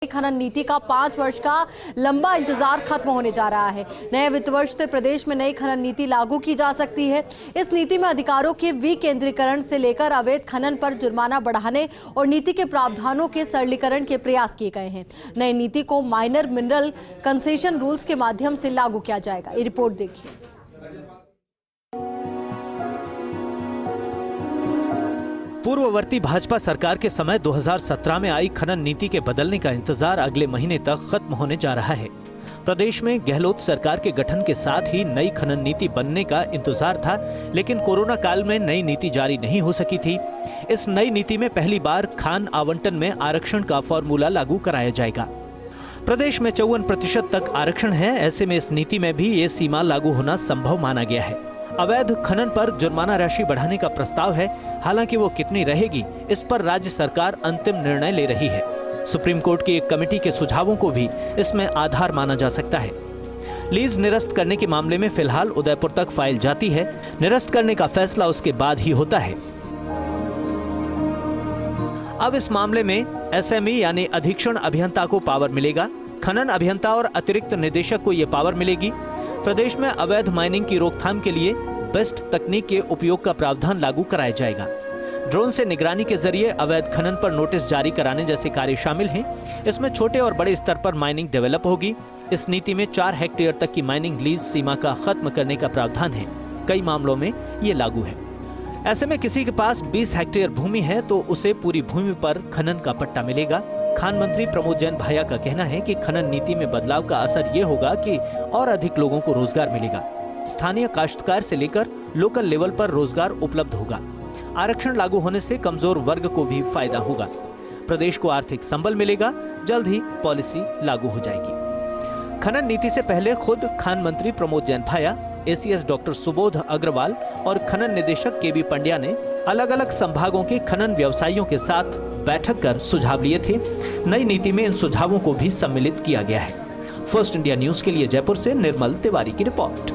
खनन नीति का 5 वर्ष का लंबा इंतजार खत्म होने जा रहा है। नए वित्त वर्ष से प्रदेश में नई खनन नीति लागू की जा सकती है। इस नीति में अधिकारों के विकेंद्रीकरण से लेकर अवैध खनन पर जुर्माना बढ़ाने और नीति के प्रावधानों के सरलीकरण के प्रयास किए गए हैं। नई नीति को माइनर मिनरल कंसेशन रूल्स के माध्यम से लागू किया जाएगा। ये रिपोर्ट देखिए। पूर्ववर्ती भाजपा सरकार के समय 2017 में आई खनन नीति के बदलने का इंतजार अगले महीने तक खत्म होने जा रहा है। प्रदेश में गहलोत सरकार के गठन के साथ ही नई खनन नीति बनने का इंतजार था, लेकिन कोरोना काल में नई नीति जारी नहीं हो सकी थी। इस नई नीति में पहली बार खान आवंटन में आरक्षण का फॉर्मूला लागू कराया जाएगा। प्रदेश में 54% तक आरक्षण है। ऐसे में इस नीति में भी ये सीमा लागू होना संभव माना गया है। अवैध खनन पर जुर्माना राशि बढ़ाने का प्रस्ताव है, हालांकि वो कितनी रहेगी इस पर राज्य सरकार अंतिम निर्णय ले रही है। सुप्रीम कोर्ट की एक कमेटी के सुझावों को भी इसमें आधार माना जा सकता है। लीज निरस्त करने के मामले में फिलहाल उदयपुर तक फाइल जाती है। निरस्त करने का फैसला उसके बाद ही होता है। अब इस मामले में एसएमई यानी अधीक्षण अभियंता को पावर मिलेगा। खनन अभियंता और अतिरिक्त निदेशक को ये पावर मिलेगी। प्रदेश में अवैध माइनिंग की रोकथाम के लिए बेस्ट तकनीक के उपयोग का प्रावधान लागू कराया जाएगा। ड्रोन से निगरानी के जरिए अवैध खनन पर नोटिस जारी कराने जैसे कार्य शामिल हैं। इसमें छोटे और बड़े स्तर पर माइनिंग डेवलप होगी। इस नीति में 4 हेक्टेयर तक की माइनिंग लीज सीमा का खत्म करने का प्रावधान है। कई मामलों में ये लागू है। ऐसे में किसी के पास 20 हेक्टेयर भूमि है तो उसे पूरी भूमि पर खनन का पट्टा मिलेगा। खान मंत्री प्रमोद जैन भाया का कहना है कि खनन नीति में बदलाव का असर ये होगा कि और अधिक लोगों को रोजगार मिलेगा। स्थानीय काश्तकार से लेकर लोकल लेवल पर रोजगार उपलब्ध होगा। आरक्षण लागू होने से कमजोर वर्ग को भी फायदा होगा। प्रदेश को आर्थिक संबल मिलेगा। जल्द ही पॉलिसी लागू हो जाएगी। खनन नीति से पहले खुद खान मंत्री प्रमोद जैन भाया, एसीएस डॉक्टर सुबोध अग्रवाल और खनन निदेशक केबी पंड्या ने अलग अलग संभागों के खनन व्यवसायियों के साथ बैठक कर सुझाव लिए थे। नई नीति में इन सुझावों को भी सम्मिलित किया गया है। फर्स्ट इंडिया न्यूज के लिए जयपुर से निर्मल तिवारी की रिपोर्ट।